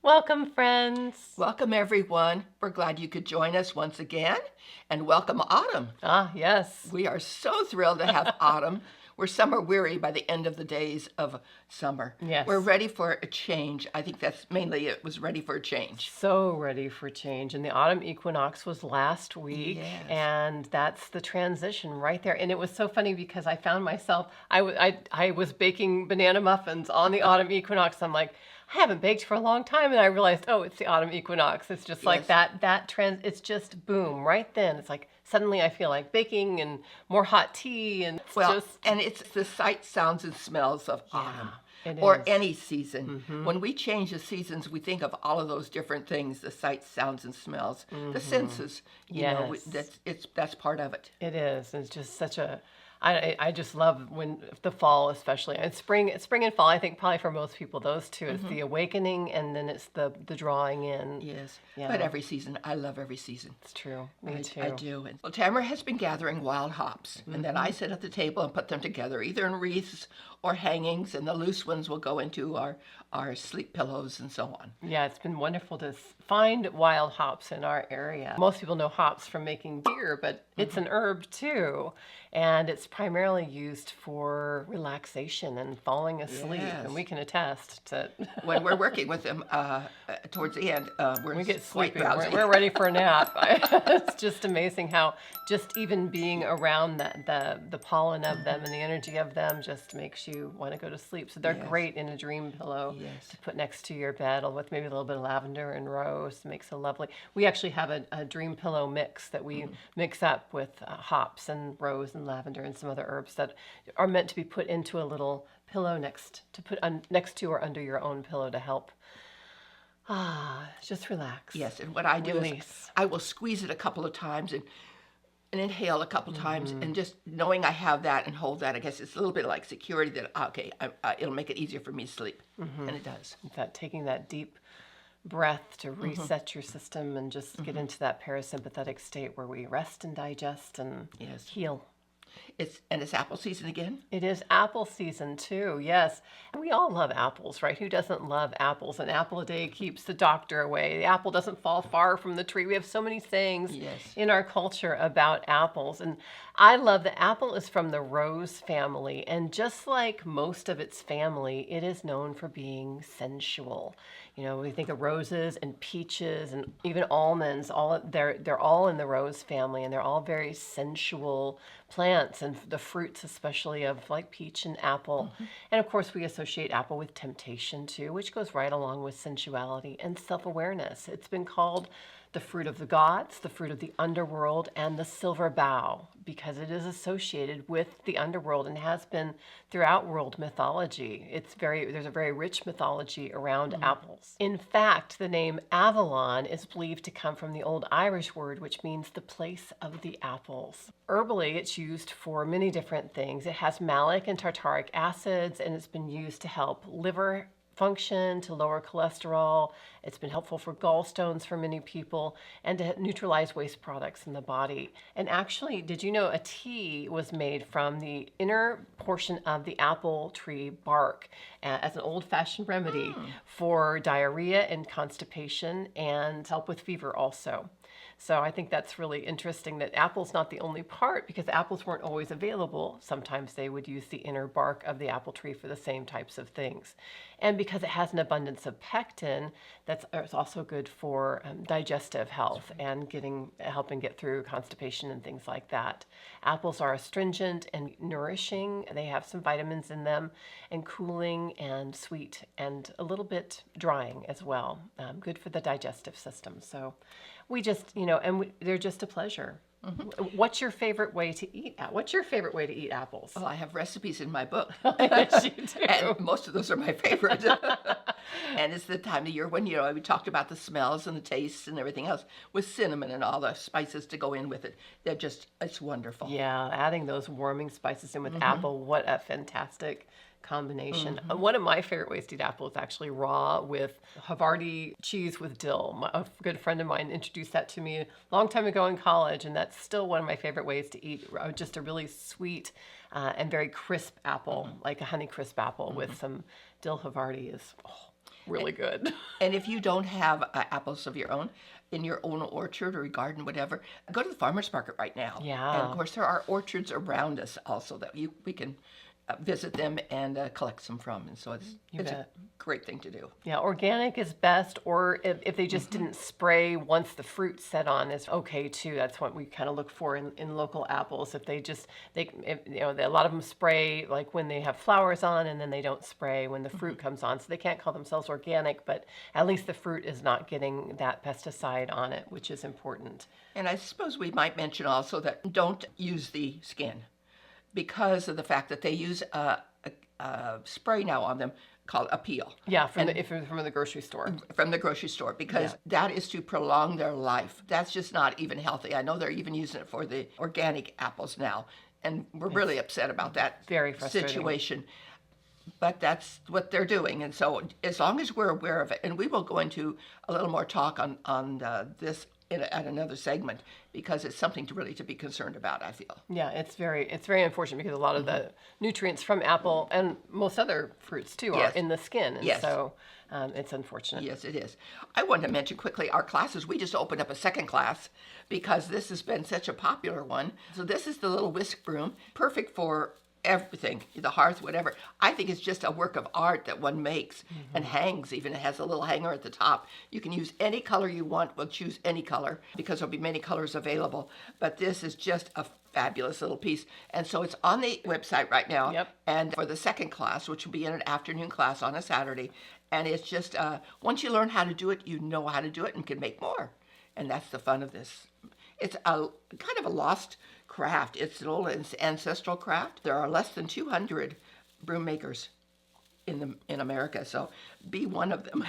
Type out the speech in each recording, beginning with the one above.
Welcome, friends. Welcome, everyone. We're glad you could join us once again, and welcome autumn. Ah, yes. We are so thrilled to have autumn. We're summer weary by the end of the days of summer. Yes. We're ready for a change. I think that's mainly it, was ready for a change. So ready for change. And the autumn equinox was last week, Yes. and that's the transition right there. And it was so funny because I found myself, I was baking banana muffins on the autumn equinox. I'm like, I haven't baked for a long time, and I realized, oh, it's the autumn equinox. It's just like Yes. that trend. It's just boom right then. It's like suddenly I feel like baking and more hot tea, and it's the sights, sounds, and smells of autumn. it Or is. any season. When we change the seasons, we think of all of those different things, the sights, sounds, and smells, the senses. You know, Yes. that's part of it. It is. It's just such a. I just love when the fall, especially, and spring and fall. I think probably for most people, those two. It's the awakening, and then it's the drawing in. Yes, Yeah. but every season, I love every season. It's true. Me too. I do. Well, Tamara has been gathering wild hops, and then I sit at the table and put them together, either in wreaths or hangings, and the loose ones will go into our sleep pillows and so on. Yeah, it's been wonderful to find wild hops in our area. Most people know hops from making beer, but it's an herb too, and it's primarily used for relaxation and falling asleep. Yes. And we can attest to. When we're working with them towards the end, We get quite sleepy. drowsy. We're ready for a nap. It's just amazing how just even being around the pollen of them and the energy of them just makes you want to go to sleep. So they're Yes. great in a dream pillow Yes. to put next to your bed with maybe a little bit of lavender and rose. It makes a lovely. We actually have a dream pillow mix that we mix up with hops and rose and lavender and some other herbs that are meant to be put into a little pillow next to or under your own pillow to help. Just relax. Yes, and what I do is Release. I will squeeze it a couple of times and inhale a couple times, and just knowing I have that and hold that, I guess it's a little bit like security that, okay, it'll make it easier for me to sleep, and it does. Taking that deep breath to reset your system and just get into that parasympathetic state where we rest and digest and Yes. heal. It's apple season again. It is apple season too, yes. And we all love apples, right? Who doesn't love apples? An apple a day keeps the doctor away. The apple doesn't fall far from the tree. We have so many sayings Yes. in our culture about apples. And I love the apple is from the rose family. And just like most of its family, it is known for being sensual. You know, we think of roses and peaches and even almonds, they're all in the rose family, and they're all very sensual plants, and the fruits especially of like peach and apple. And of course we associate apple with temptation too, which goes right along with sensuality and self-awareness. It's been called the fruit of the gods, the fruit of the underworld, and the silver bough, because it is associated with the underworld and has been throughout world mythology. There's a very rich mythology around apples. In fact, the name Avalon is believed to come from the Old Irish word, which means the place of the apples. Herbally, it's used for many different things. It has malic and tartaric acids, and it's been used to help liver function, to lower cholesterol. It's been helpful for gallstones for many people, and to neutralize waste products in the body. And actually, did you know a tea was made from the inner portion of the apple tree bark as an old-fashioned remedy for diarrhea and constipation, and help with fever also. So I think that's really interesting that apple's not the only part, because apples weren't always available. Sometimes they would use the inner bark of the apple tree for the same types of things. And because it has an abundance of pectin, it's also good for digestive health and helping get through constipation and things like that. Apples are astringent and nourishing. They have some vitamins in them, and cooling and sweet and a little bit drying as well. Good for the digestive system. So we just, they're just a pleasure. What's your favorite way to eat? What's your favorite way to eat apples? Well, I have recipes in my book. Yes, you do. And most of those are my favorite. And it's the time of year when, we talked about the smells and the tastes and everything else, with cinnamon and all the spices to go in with it. It's wonderful. Yeah, adding those warming spices in with apple, what a fantastic combination. One of my favorite ways to eat apple is actually raw with Havarti cheese with dill. A good friend of mine introduced that to me a long time ago in college, and that's still one of my favorite ways to eat. Just a really sweet and very crisp apple, like a Honeycrisp apple with some dill Havarti is. really good. And if you don't have apples of your own in your own orchard or garden, whatever, go to the farmer's market right now. Yeah. And of course, there are orchards around us also that we can visit them and collect some from. And so it's a great thing to do. Yeah, organic is best, or if they just didn't spray once the fruit set on is okay too. That's what we kind of look for in local apples. If a lot of them spray like when they have flowers on, and then they don't spray when the fruit comes on. So they can't call themselves organic, but at least the fruit is not getting that pesticide on it, which is important. And I suppose we might mention also that don't use the skin, because of the fact that they use a spray now on them called a peel. Yeah, if it's from the grocery store. From the grocery store, because that is to prolong their life. That's just not even healthy. I know they're even using it for the organic apples now, and we're really upset about that very frustrating situation. But that's what they're doing, and so as long as we're aware of it, and we will go into a little more talk on this at another segment, because it's something to be concerned about, I feel. Yeah, it's very unfortunate, because a lot of the nutrients from apple and most other fruits too are in the skin, and so it's unfortunate. Yes, it is. I wanted to mention quickly our classes. We just opened up a second class because this has been such a popular one. So this is the little whisk broom, perfect for everything, the hearth, whatever. I think it's just a work of art that one makes and hangs. Even it has a little hanger at the top. You can use any color you want. We'll choose any color because there'll be many colors available. But this is just a fabulous little piece. And so it's on the website right now. Yep. And for the second class, which will be in an afternoon class on a Saturday. And it's just, once you learn how to do it, you know how to do it and can make more. And that's the fun of this. It's a kind of a lost craft. It's an old ancestral craft. There are less than 200 broom makers in America, so be one of them.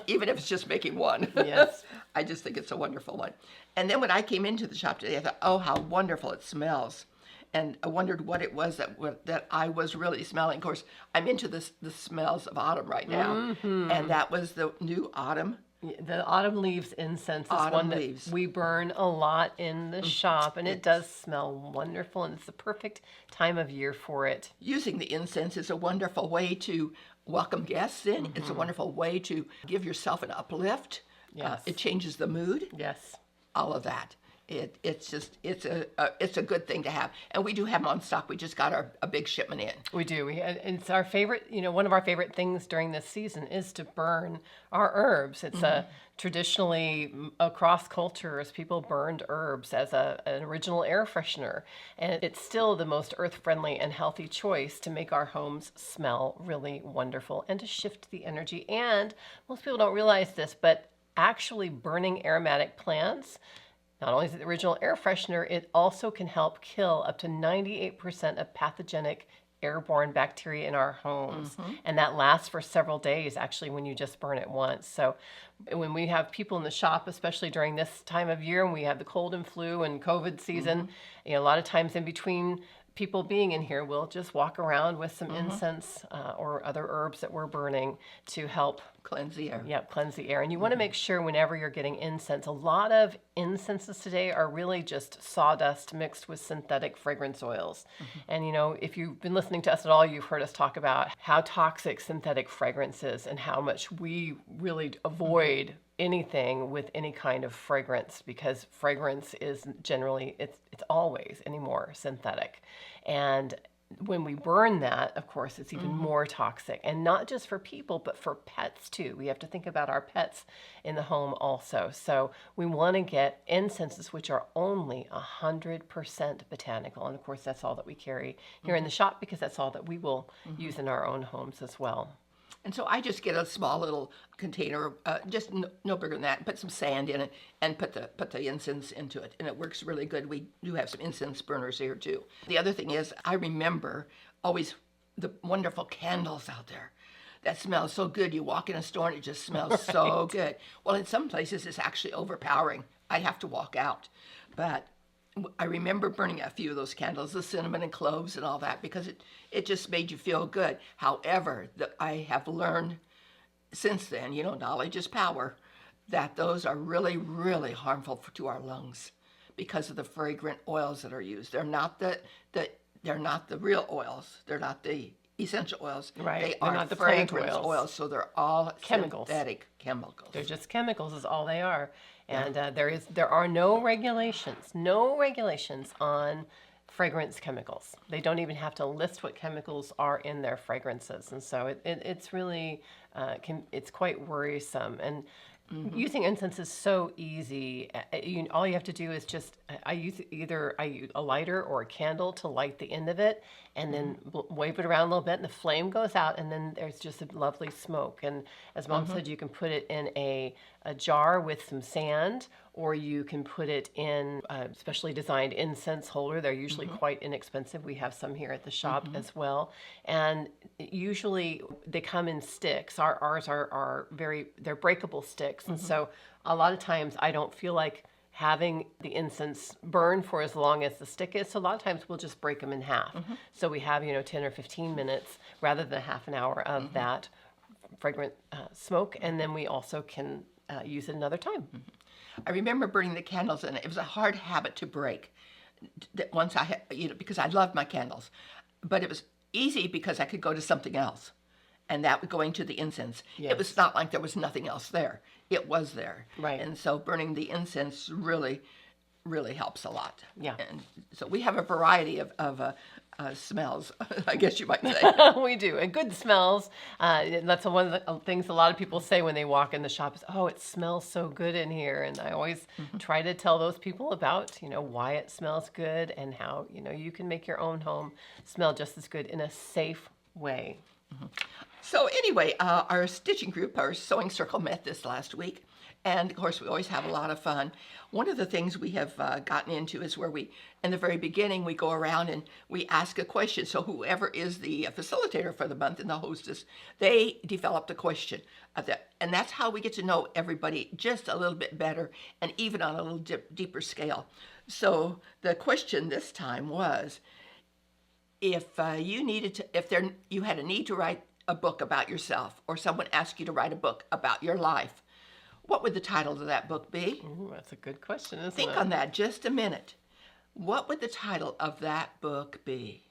Even if it's just making one. Yes. I just think it's a wonderful one. And then when I came into the shop today, I thought, oh, how wonderful it smells. And I wondered what it was that I was really smelling. Of course, I'm into the smells of autumn right now. And that was the new autumn. The autumn leaves incense is one that we burn a lot in the shop, and it does smell wonderful, and it's the perfect time of year for it. Using the incense is a wonderful way to welcome guests in. It's a wonderful way to give yourself an uplift. Yes. It changes the mood. Yes. All of that. It's a good thing to have, and we do have them on stock. We just got a big shipment in. We do. It's our favorite. One of our favorite things during this season is to burn our herbs. It's traditionally across cultures, people burned herbs as an original air freshener, and it's still the most earth-friendly and healthy choice to make our homes smell really wonderful and to shift the energy. And most people don't realize this, but actually burning aromatic plants, not only is it the original air freshener, it also can help kill up to 98% of pathogenic airborne bacteria in our homes. And that lasts for several days, actually, when you just burn it once. So when we have people in the shop, especially during this time of year, and we have the cold and flu and COVID season, a lot of times in between people being in here, we'll just walk around with some incense or other herbs that we're burning to help cleanse the air. Yeah, cleanse the air. And you want to make sure whenever you're getting incense, a lot of incenses today are really just sawdust mixed with synthetic fragrance oils. And if you've been listening to us at all, you've heard us talk about how toxic synthetic fragrance is and how much we really avoid anything with any kind of fragrance, because fragrance is generally, it's always anymore synthetic. And when we burn that, of course, it's even more toxic, and not just for people, but for pets too. We have to think about our pets in the home also. So we want to get incenses which are only 100% botanical. And of course, that's all that we carry here in the shop, because that's all that we will use in our own homes as well. And so I just get a small little container, just no bigger than that, put some sand in it, and put the incense into it, and it works really good. We do have some incense burners here too. The other thing is, I remember always the wonderful candles out there that smell so good. You walk in a store and it just smells so good. Well, in some places it's actually overpowering. I have to walk out, but I remember burning a few of those candles, the cinnamon and cloves and all that, because it just made you feel good. However, I have learned since then, knowledge is power, that those are really, really harmful to our lungs because of the fragrant oils that are used. They're not the real oils. They're not the essential oils. Right. They They're are not the plant fragrance oils. oils, so they're all Chemicals. synthetic chemicals. They're just chemicals is all they are. And there are no regulations on fragrance chemicals. They don't even have to list what chemicals are in their fragrances. And so it's really, it's quite worrisome. And using incense is so easy. All you have to do is just, I use a lighter or a candle to light the end of it, and then wave it around a little bit, and the flame goes out, and then there's just a lovely smoke. And as Mom said, you can put it in a jar with some sand, or you can put it in a specially designed incense holder. They're usually quite inexpensive. We have some here at the shop as well. And usually they come in sticks. Ours are they're breakable sticks. And so a lot of times I don't feel like having the incense burn for as long as the stick is. So a lot of times we'll just break them in half. So we have, 10 or 15 minutes rather than half an hour of that fragrant smoke. And then we also can use it another time. I remember burning the candles, and it was a hard habit to break. Once I had, because I loved my candles, but it was easy because I could go to something else, and that was going to the incense. Yes. It was not like there was nothing else there. It was there. Right. And so burning the incense really, really helps a lot. Yeah. And so we have a variety of smells, I guess you might say. We do. And good smells. That's one of the things a lot of people say when they walk in the shop is, oh, it smells so good in here. And I always try to tell those people about, why it smells good and how, you can make your own home smell just as good in a safe way. So anyway, our stitching group, our sewing circle, met this last week. And of course, we always have a lot of fun. One of the things we have gotten into is where in the very beginning, we go around and we ask a question. So whoever is the facilitator for the month and the hostess, they developed a question. And that's how we get to know everybody just a little bit better and even on a little deeper scale. So the question this time was, if you had a need to write a book about yourself, or someone asked you to write a book about your life, what would the title of that book be? Ooh, that's a good question, isn't it? Think on that just a minute. What would the title of that book be?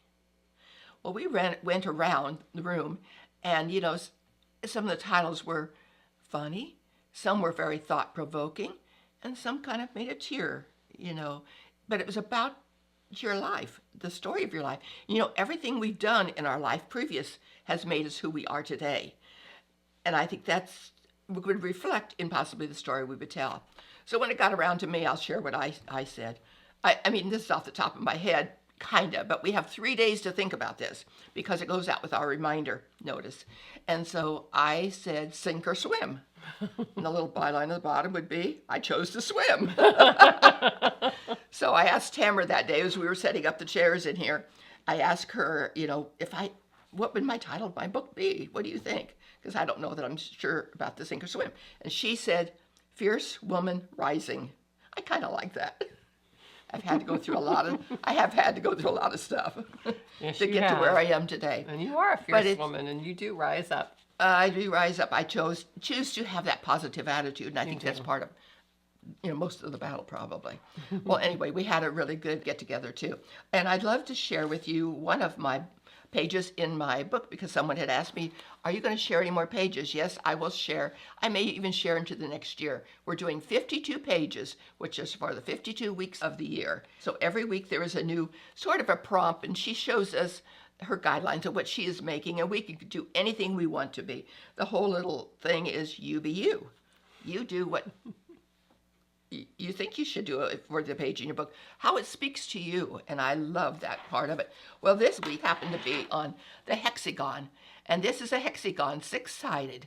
Well, we went around the room, and some of the titles were funny, some were very thought-provoking, and some kind of made a tear, But it was about your life, the story of your life. Everything we've done in our life previous has made us who we are today. And I think would reflect in possibly the story we would tell. So when it got around to me, I'll share what I said. I mean, this is off the top of my head, kind of, but we have 3 days to think about this because it goes out with our reminder notice. And so I said, sink or swim. And the little byline at the bottom would be, I chose to swim. So I asked Tamara that day as we were setting up the chairs in here, I asked her, what would my title of my book be? What do you think? Because I don't know that I'm sure about the sink or swim. And she said, Fierce Woman Rising. I kind of like that. I have had to go through a lot of stuff Yes, to you get to have. where I am today. And you are a fierce woman, and you do rise up. I do rise up. I choose to have that positive attitude, and I think that's part of most of the battle probably. Well, anyway, we had a really good get-together too. And I'd love to share with you one of my pages in my book because someone had asked me, are you going to share any more pages? Yes, I will share. I may even share into the next year. We're doing 52 pages, which is for the 52 weeks of the year. So every week there is a new sort of a prompt, and she shows us her guidelines of what she is making, and we can do anything we want to be. The whole little thing is you be you. You do what you think you should do it for the page in your book, how it speaks to you, and I love that part of it. Well, this week happened to be on the Hexagon, and this is a hexagon, 6-sided,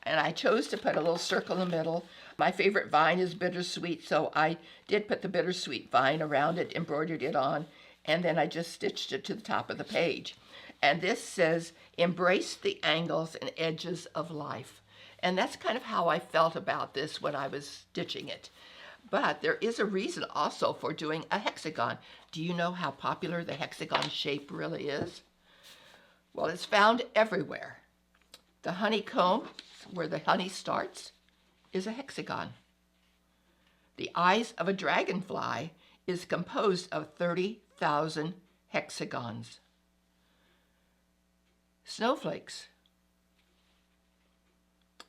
and I chose to put a little circle in the middle. My favorite vine is bittersweet, so I did put the bittersweet vine around it, embroidered it on, and then I just stitched it to the top of the page. And this says, embrace the angles and edges of life. And that's kind of how I felt about this when I was stitching it. But there is a reason also for doing a hexagon. Do you know how popular the hexagon shape really is? Well, it's found everywhere. The honeycomb, where the honey starts, is a hexagon. The eyes of a dragonfly is composed of 30,000 hexagons. snowflakes.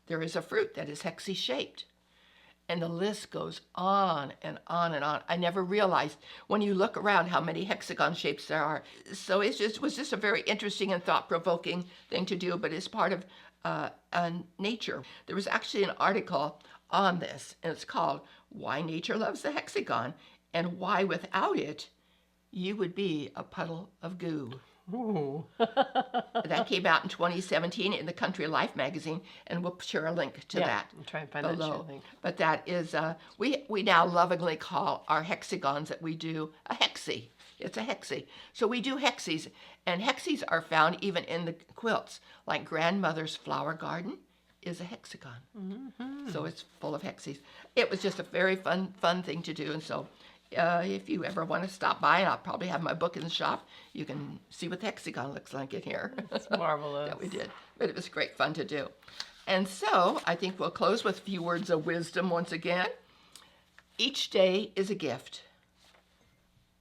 There is a fruit that is hexy shaped. And the list goes on and on and on. I never realized when you look around how many hexagon shapes there are. So it was just a very interesting and thought-provoking thing to do, but it's part of nature. There was actually an article on this, and it's called Why Nature Loves the Hexagon and Why Without It You Would Be a Puddle of Goo. Ooh. That came out in 2017 in the Country Life magazine, and we'll share a link to that I'll try and find that below. link. But that is, we now lovingly call our hexagons that we do a hexie. It's a hexie. So we do hexies, and hexies are found even in the quilts, like Grandmother's Flower Garden is a hexagon. Mm-hmm. So it's full of hexies. It was just a very fun thing to do, and so if you ever want to stop by, and I'll probably have my book in the shop, you can see what the hexagon looks like in here. It's marvelous. That we did. But it was great fun to do. And so I think we'll close with a few words of wisdom once again. Each day is a gift.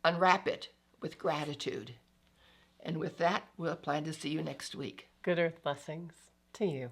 Unwrap it with gratitude. And with that, we'll plan to see you next week. Good earth blessings to you.